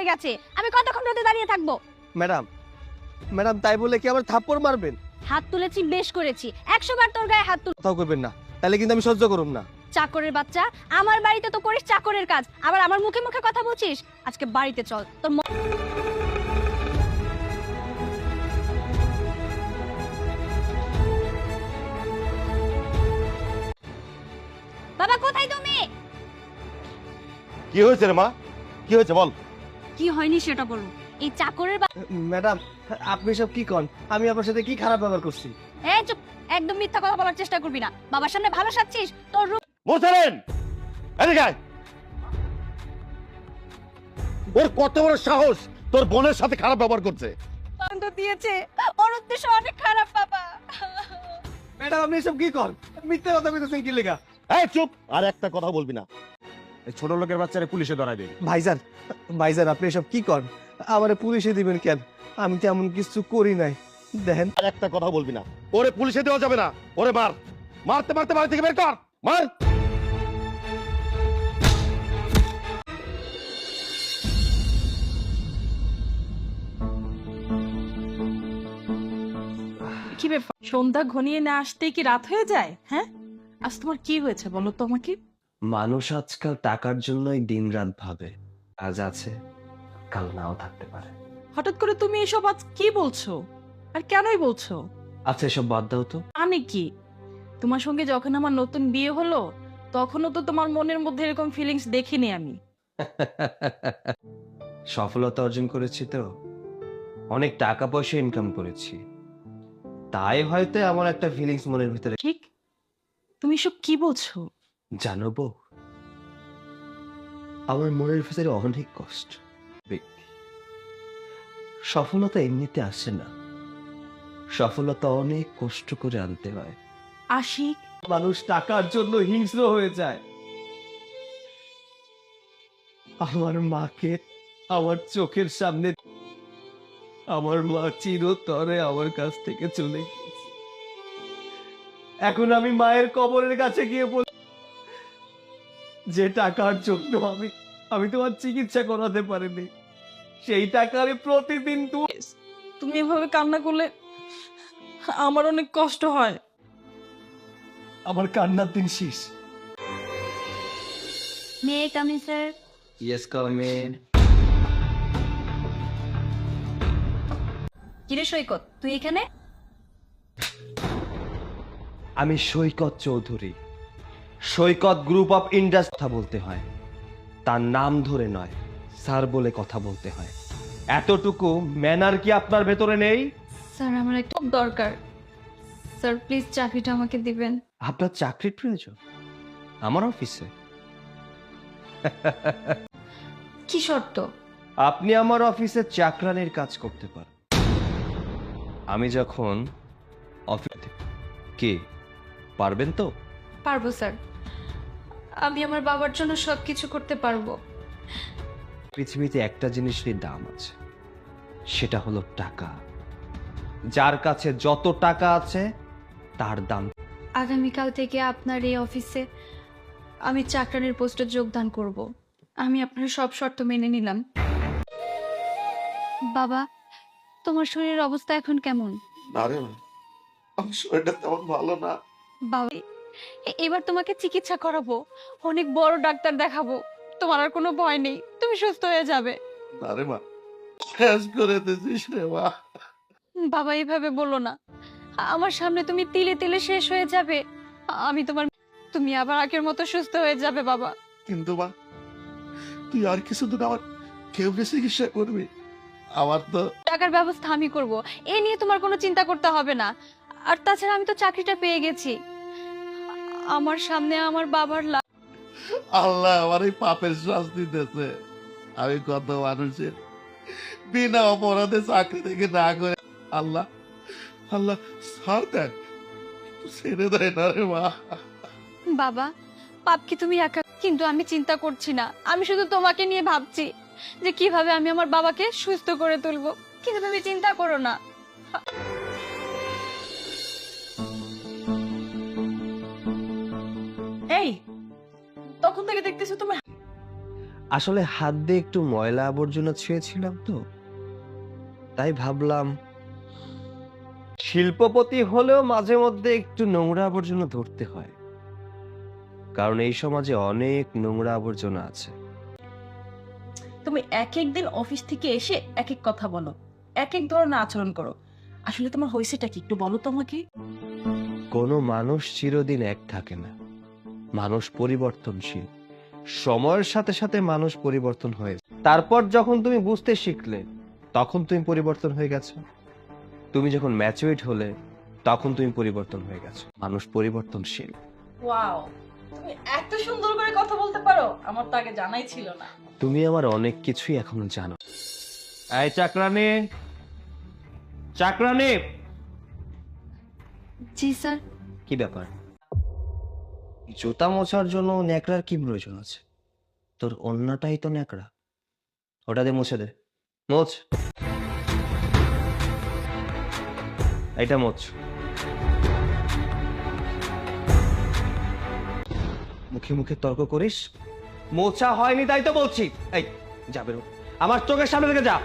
গেছে, আমি কতক্ষণ রোদে দাঁড়িয়ে থাকবো? ম্যাডাম, ম্যাডাম তাই বলে কি আবার থাপ্পড় মারবেন? হাত তুলেছি, বেশ করেছি। 100 বার তোর গায়ে হাত তুল। কথাও করবেন না, তাহলে কিন্তু আমি সহ্য করুম না। চাকরের বাচ্চা, আমার বাড়িতে তো করিস চাকরের কাজ, আবার আমার মুখে মুখে কথা বলছিস। আজকে বাড়িতে চল, তোর বাবা কোথায় তুমি? কি হয়েছে রে মা? কি হয়েছে বল। কি হয়নি সেটা বলো। এই চাকরের ম্যাডাম, আপনি সব কি কন? আমি আপনার সাথে কি খারাপ ব্যবহার করছি? এই চুপ, একদম মিথ্যা কথা বলার চেষ্টা করবি না। বাবার সামনে ভালো সাজছিস, তোর মোহতারেন, এদিকে আয়। ওর কত বড় সাহস তোর বোনের সাথে খারাপ ব্যবহার করছে। রূপ দিয়েছে, ওর উদ্দেশ্য অনেক খারাপ বাবা। ম্যাডাম আপনি সব কি কন? মিথ্যে কথা কইতেছেন কি লেগা? এই চুপ, আর একটা কথা বলবি না। এই ছোট লোকের বাচ্চারে পুলিশে ধরাই দেবে। ভাইজান, ভাইজান আপনি সব কি কন? আমারে পুলিশে দিবেন কেন? আমি তো এমন কিছু করি নাই। দেখেন, আর একটা কথা বলবি না। ওরে পুলিশে দেওয়া যাবে না। ওরে মার, মারতে মারতে বাড়ি থেকে বের কর, মার। কি ব্যাপার, সন্ধ্যা ঘনিয়ে না আসতেই কি রাত হয়ে যায়? হ্যাঁ, আজ তোমার কি হয়েছে বলো তো আমাকে। মানুষ আজকাল টাকার জন্যই দিনরাত ভাবে। আজ আছে, কাল নাও থাকতে পারে। হঠাৎ করে তুমি এসব আজ কি বলছো, আর কেনই বলছো? আচ্ছা এসব বাদ দাও তো। মানে কি, তোমার সঙ্গে যখন আমার নতুন বিয়ে হলো তখনও তো তোমার মনের মধ্যে এরকম ফিলিংস দেখিনি আমি। সফলতা অর্জন করেছি তো, অনেক টাকা পয়সা ইনকাম করেছি, তাই হয়তো আমার একটা ফিলিংস মনের ভিতরে। ঠিক, তুমি এসব কি বলছো? জানো বউ, আমার মনের ভিতরে অনেক কষ্ট। ব্যক্তি সফলতা এমনিতে আসে না, সফলতা অনেক কষ্ট করে আনতে হয়। আশিক, মানুষ টাকার জন্য হিংস্র হয়ে যায়। আমার মাকে আমার চোখের সামনে, আমার মা চিরতরে আমার কাছ থেকে চলে গেছে। এখন আমি মায়ের কবরের কাছে গিয়ে বল, যে টাকার জন্য আমি তোমার চিকিৎসা করাতে পারিনি, সেই টাকারে প্রতিদিন তুমি এভাবে কান্না করলে আমার অনেক কষ্ট হয়। আমার কান্নার দিন শেষ। May coming sir. Yes come in. কিরে সৈকত, তুই এখানে? আমি Saikat Chowdhury, Saikat group of industry. কথা বলতে হয় তার নাম ধরে নয়, স্যার বলে কথা বলতে হয়। এতটুকু ম্যানার কি আপনার ভেতরে নেই? স্যার আমার একটা খুব দরকার, স্যার প্লিজ চাকরিটা আমাকে দিবেন। আপনার চাকরির প্রয়োজন আমার অফিসে? কি শর্ত? আপনি আমার অফিসে চাকরানির কাজ করতে পারেন। আমি যখন অফিসে কি পারবেন তো? পারবো স্যার, আমি আমার বাবার জন্য সবকিছু করতে পারবো। পৃথিবীতে একটা জিনিসেরই দাম আছে, সেটা হলো টাকা। যার কাছে যত টাকা আছে তার দাম। আগামীকাল থেকে আপনার এই অফিসে আমি চাকরানির পোস্টে যোগদান করব। আমি আপনার সব শর্ত মেনে নিলাম। বাবা, তোমার শরীরের অবস্থা এখন কেমন? না রে মা, আমার শরীরটা তেমন ভালো না। বাবা, এবার তোমাকে চিকিৎসা করাবো, অনেক বড় ডাক্তার দেখাবো, তোমার আর কোনো ভয় নেই, তুমি সুস্থ হয়ে যাবে। না রে মা, শেষ করে দিছিস রে মা। বাবা এভাবে বলো না, আমার সামনে তুমি তিলে তিলে শেষ হয়ে যাবে। আমি তুমি আবার আগের মতো সুস্থ হয়ে যাবে বাবা। কিন্তু মা, তুই আর কিছু দিন আমার কেমনে চিকিৎসা করবি? আমার তো টাকার ব্যবস্থা আমি করব, এ নিয়ে তোমার কোনো চিন্তা করতে হবে না। আর তাছাড়া আমি তো চাকরিটা পেয়ে গেছি। আমার সামনে আমার বাবার আল্লাহ আমার এই পাপের শাস্তি দিতেছে। আমি কত মানুষের বিনা অপরাধে চাকরি থেকে না করে, আল্লাহ আল্লাহ ছাড় দেন, ছেড়ে দেয় না রে মা। বাবা, পাপ কি তুমি একা? কিন্তু আমি চিন্তা করছি না, আমি শুধু তোমাকে নিয়ে ভাবছি যে কিভাবে আমি আমার বাবাকে সুস্থ করে তুলবো। কিন্তু তুমি চিন্তা করো না। এই, তখন থেকে দেখতেছো তোমার আসলে হাত দিয়ে একটু ময়লা আবর্জনা ছুঁয়েছিলাম তো, তাই ভাবলাম শিল্পপতি হলেও মাঝে মধ্যে একটু নোংরা আবর্জনা ধরতে হয়, কারণ এই সমাজে অনেক নোংরা আবর্জনা আছে। তুমি এক এক দিন অফিস থেকে এসে এক এক কথা বলো, এক এক ধরনের আচরণ করো। আসলে তোমার হয়েছেটা কি একটু বলো তো আমাকে। কোনো মানুষ চিরদিন এক থাকে না, মানুষ পরিবর্তনশীল। সময়ের সাথে সাথে মানুষ পরিবর্তন হয়ে, তারপর যখন তুমি বুঝতে শিখলে তখন তুমি পরিবর্তন হয়ে গেছো। তুমি যখন ম্যাচুরিট হলে তখন তুমি পরিবর্তন হয়ে গেছো। মানুষ পরিবর্তনশীল। ওয়াও, তুমি এত সুন্দর করে কথা বলতে পারো, আমার তো আগে জানাই ছিল না। তুমি আমার অনেক কিছুই এখনো জানো। এই চাকরানি, চাকরানি, জি স্যার। কি ব্যাপার? জুতা মোছার জন্য ন্যাকড়ার কি প্রয়োজন আছে? তোর অন্যটাই তো ন্যাকড়া, ওটা দিয়ে মুছে দে। মোছ, এটা মোছ। মুখে মুখে তর্ক করিস? মোছা হয়নি তাই তো বলছি। এই যা বেরো, আমার চোখের সামনে থেকে যা।